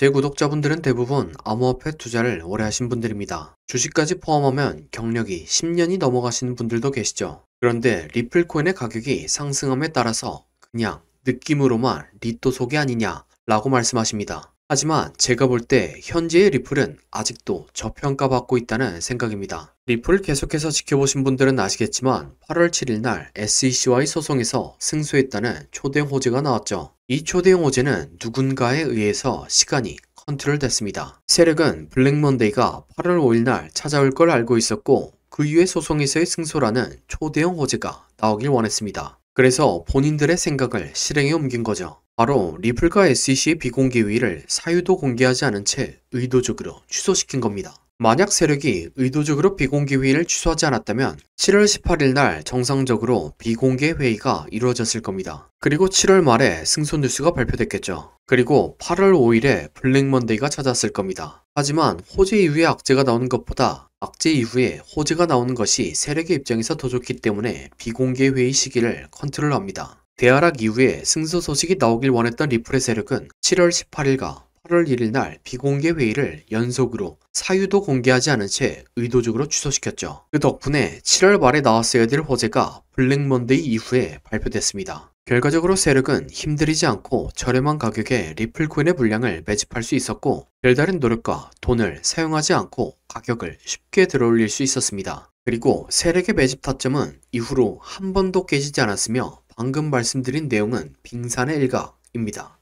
제 구독자분들은 대부분 암호화폐 투자를 오래 하신 분들입니다. 주식까지 포함하면 경력이 10년이 넘어가시는 분들도 계시죠. 그런데 리플 코인의 가격이 상승함에 따라서 그냥 느낌으로만 리또 속이 아니냐 라고 말씀하십니다. 하지만 제가 볼 때 현재의 리플은 아직도 저평가받고 있다는 생각입니다. 리플을 계속해서 지켜보신 분들은 아시겠지만 8월 7일 날 SEC와의 소송에서 승소했다는 초대형 호재가 나왔죠. 이 초대형 호재는 누군가에 의해서 시간이 컨트롤됐습니다. 세력은 블랙먼데이가 8월 5일 날 찾아올 걸 알고 있었고 그 이후에 소송에서의 승소라는 초대형 호재가 나오길 원했습니다. 그래서 본인들의 생각을 실행에 옮긴 거죠. 바로 리플과 SEC의 비공개 회의를 사유도 공개하지 않은 채 의도적으로 취소시킨 겁니다. 만약 세력이 의도적으로 비공개 회의를 취소하지 않았다면 7월 18일 날 정상적으로 비공개 회의가 이루어졌을 겁니다. 그리고 7월 말에 승소 뉴스가 발표됐겠죠. 그리고 8월 5일에 블랙먼데이가 찾았을 겁니다. 하지만 호재 이후에 악재가 나오는 것보다 악재 이후에 호재가 나오는 것이 세력의 입장에서 더 좋기 때문에 비공개 회의 시기를 컨트롤합니다. 대하락 이후에 승소 소식이 나오길 원했던 리플의 세력은 7월 18일과 8월 1일 날 비공개 회의를 연속으로 사유도 공개하지 않은 채 의도적으로 취소시켰죠. 그 덕분에 7월 말에 나왔어야 될 호재가 블랙먼데이 이후에 발표됐습니다. 결과적으로 세력은 힘들이지 않고 저렴한 가격에 리플 코인의 물량을 매집할 수 있었고 별다른 노력과 돈을 사용하지 않고 가격을 쉽게 들어올릴 수 있었습니다. 그리고 세력의 매집 타점은 이후로 한 번도 깨지지 않았으며 방금 말씀드린 내용은 빙산의 일각입니다.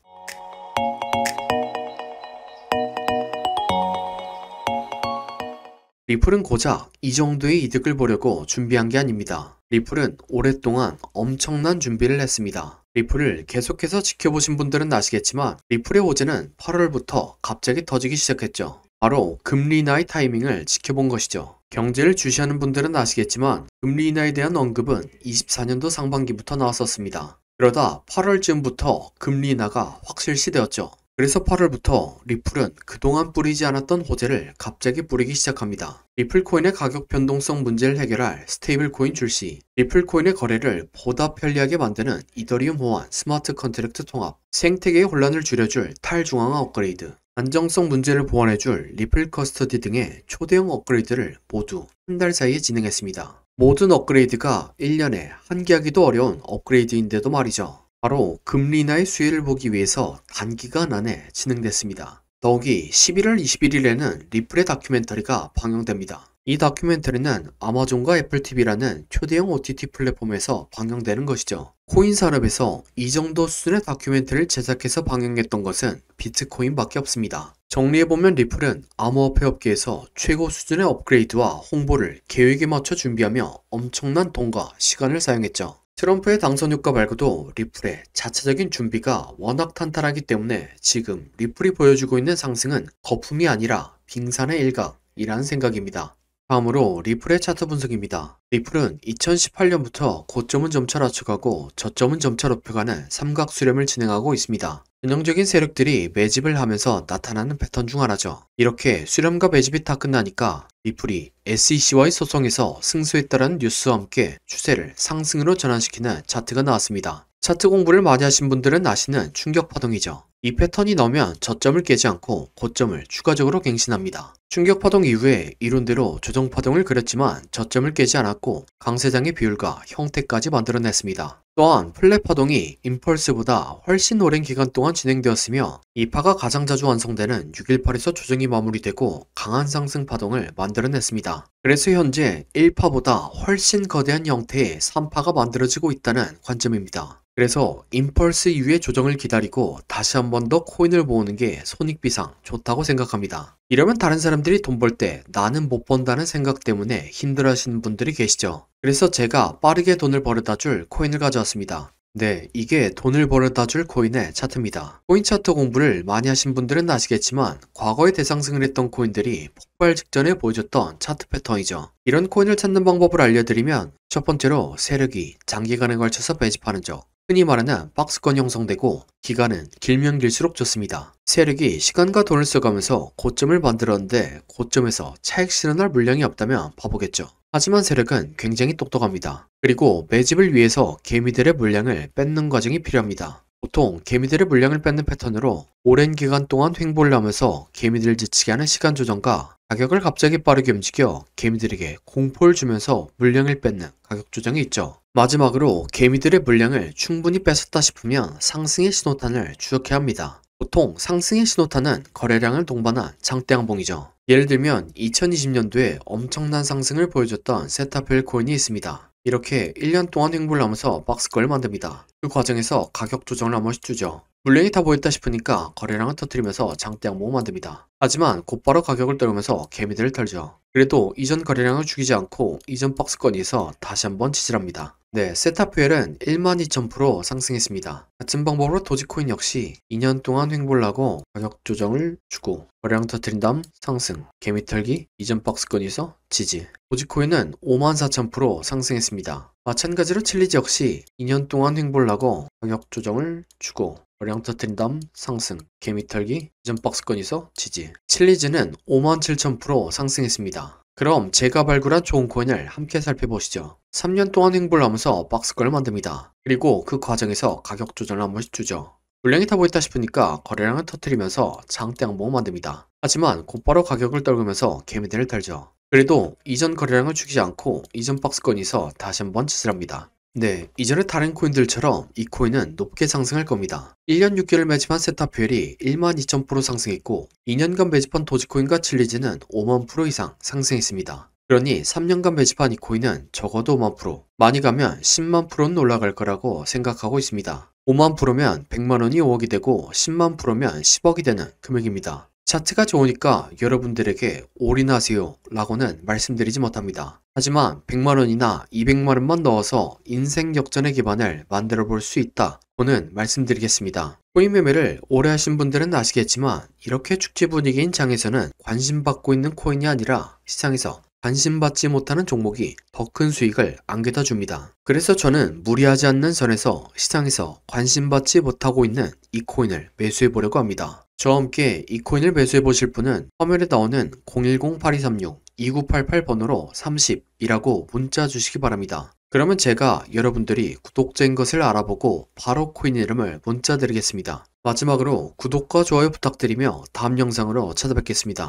리플은 고작 이 정도의 이득을 보려고 준비한 게 아닙니다. 리플은 오랫동안 엄청난 준비를 했습니다. 리플을 계속해서 지켜보신 분들은 아시겠지만 리플의 호재는 8월부터 갑자기 터지기 시작했죠. 바로 금리 인하의 타이밍을 지켜본 것이죠. 경제를 주시하는 분들은 아시겠지만 금리 인하에 대한 언급은 24년도 상반기부터 나왔었습니다. 그러다 8월쯤부터 금리 인하가 확실시되었죠. 그래서 8월부터 리플은 그동안 뿌리지 않았던 호재를 갑자기 뿌리기 시작합니다. 리플 코인의 가격 변동성 문제를 해결할 스테이블 코인 출시, 리플 코인의 거래를 보다 편리하게 만드는 이더리움 호환 스마트 컨트랙트 통합, 생태계의 혼란을 줄여줄 탈중앙화 업그레이드, 안정성 문제를 보완해줄 리플 커스터디 등의 초대형 업그레이드를 모두 한 달 사이에 진행했습니다. 모든 업그레이드가 1년에 한 개 하기도 어려운 업그레이드인데도 말이죠. 바로 금리 인하의 수혜를 보기 위해서 단기간 안에 진행됐습니다. 더욱이 11월 21일에는 리플의 다큐멘터리가 방영됩니다. 이 다큐멘터리는 아마존과 애플TV라는 초대형 OTT 플랫폼에서 방영되는 것이죠. 코인 산업에서 이 정도 수준의 다큐멘터리를 제작해서 방영했던 것은 비트코인밖에 없습니다. 정리해보면 리플은 암호화폐 업계에서 최고 수준의 업그레이드와 홍보를 계획에 맞춰 준비하며 엄청난 돈과 시간을 사용했죠. 트럼프의 당선 효과 말고도 리플의 자체적인 준비가 워낙 탄탄하기 때문에 지금 리플이 보여주고 있는 상승은 거품이 아니라 빙산의 일각이라는 생각입니다. 다음으로 리플의 차트 분석입니다. 리플은 2018년부터 고점은 점차 낮춰가고 저점은 점차 높여가는 삼각 수렴을 진행하고 있습니다. 전형적인 세력들이 매집을 하면서 나타나는 패턴 중 하나죠. 이렇게 수렴과 매집이 다 끝나니까 리플이 SEC와의 소송에서 승소했다라는 뉴스와 함께 추세를 상승으로 전환시키는 차트가 나왔습니다. 차트 공부를 많이 하신 분들은 아시는 충격 파동이죠. 이 패턴이 나오면 저점을 깨지 않고 고점을 추가적으로 갱신합니다. 충격 파동 이후에 이론대로 조정 파동을 그렸지만 저점을 깨지 않았고 강세장의 비율과 형태까지 만들어냈습니다. 또한 플랫 파동이 임펄스보다 훨씬 오랜 기간 동안 진행되었으며 이 파가 가장 자주 완성되는 618에서 조정이 마무리되고 강한 상승 파동을 만들어냈습니다. 그래서 현재 1파보다 훨씬 거대한 형태의 3파가 만들어지고 있다는 관점입니다. 그래서 임펄스 이후의 조정을 기다리고 다시 한 번 더 코인을 모으는 게 손익비상 좋다고 생각합니다. 이러면 다른 사람들이 돈 벌 때 나는 못 번다는 생각 때문에 힘들어하시는 분들이 계시죠. 그래서 제가 빠르게 돈을 벌어다 줄 코인을 가져왔습니다. 네, 이게 돈을 벌어다 줄 코인의 차트입니다. 코인 차트 공부를 많이 하신 분들은 아시겠지만 과거에 대상승을 했던 코인들이 폭발 직전에 보여줬던 차트 패턴이죠. 이런 코인을 찾는 방법을 알려드리면 첫 번째로 세력이 장기간에 걸쳐서 매집하는 적, 흔히 말하는 박스권 형성되고 기간은 길면 길수록 좋습니다. 세력이 시간과 돈을 써가면서 고점을 만들었는데 고점에서 차익 실현할 물량이 없다면 바보겠죠. 하지만 세력은 굉장히 똑똑합니다. 그리고 매집을 위해서 개미들의 물량을 뺏는 과정이 필요합니다. 보통 개미들의 물량을 뺏는 패턴으로 오랜 기간 동안 횡보를 하면서 개미들을 지치게 하는 시간 조정과 가격을 갑자기 빠르게 움직여 개미들에게 공포를 주면서 물량을 뺏는 가격 조정이 있죠. 마지막으로 개미들의 물량을 충분히 뺏었다 싶으면 상승의 신호탄을 추적해야 합니다. 보통 상승의 신호탄은 거래량을 동반한 장대양봉이죠. 예를 들면 2020년도에 엄청난 상승을 보여줬던 세타필 코인이 있습니다. 이렇게 1년 동안 횡보를 하면서 박스권을 만듭니다. 그 과정에서 가격 조정을 한 번씩 주죠. 물량이 다 보였다 싶으니까 거래량을 터뜨리면서 장대양봉을 만듭니다. 하지만 곧바로 가격을 떨구면서 개미들을 털죠. 그래도 이전 거래량을 죽이지 않고 이전 박스권에서 다시 한번 지지합니다. 네, 세타퓨엘은 12,000% 상승했습니다. 같은 방법으로 도지코인 역시 2년 동안 횡보를 하고 가격 조정을 주고 거래량 터뜨린 다음 상승, 개미 털기, 이전 박스권에서 지지. 도지코인은 54,000% 상승했습니다. 마찬가지로 칠리지 역시 2년 동안 횡보를 하고 가격 조정을 주고 거래량 터뜨린 다음 상승, 개미 털기, 이전 박스권에서 지지. 칠리지는 57,000% 상승했습니다. 그럼 제가 발굴한 좋은 코인을 함께 살펴보시죠. 3년 동안 횡보를 하면서 박스권을 만듭니다. 그리고 그 과정에서 가격 조정을 한 번씩 주죠. 물량이 다 보였다 싶으니까 거래량을 터뜨리면서 장대양봉을 만듭니다. 하지만 곧바로 가격을 떨구면서 개미들을 털죠. 그래도 이전 거래량을 죽이지 않고 이전 박스권에서 다시 한번 지지합니다. 네, 이전의 다른 코인들처럼 이 코인은 높게 상승할 겁니다. 1년 6개월 매집한 세타퓨엘이 12,000% 상승했고 2년간 매집한 도지코인과 칠리지는 50,000% 이상 상승했습니다. 그러니 3년간 매집한 이 코인은 적어도 50,000%, 많이 가면 100,000%는 올라갈 거라고 생각하고 있습니다. 50,000%면 100만원이 5억이 되고 100,000%면 10억이 되는 금액입니다. 차트가 좋으니까 여러분들에게 올인하세요 라고는 말씀드리지 못합니다. 하지만 100만원이나 200만원만 넣어서 인생 역전의 기반을 만들어 볼 수 있다고는 말씀드리겠습니다. 코인 매매를 오래 하신 분들은 아시겠지만 이렇게 축제 분위기인 장에서는 관심받고 있는 코인이 아니라 시장에서 관심받지 못하는 종목이 더 큰 수익을 안겨다 줍니다. 그래서 저는 무리하지 않는 선에서 시장에서 관심받지 못하고 있는 이 코인을 매수해 보려고 합니다. 저와 함께 이 코인을 매수해 보실 분은 화면에 나오는 010-8236-2988 번호로 30이라고 문자 주시기 바랍니다. 그러면 제가 여러분들이 구독자인 것을 알아보고 바로 코인 이름을 문자 드리겠습니다. 마지막으로 구독과 좋아요 부탁드리며 다음 영상으로 찾아뵙겠습니다.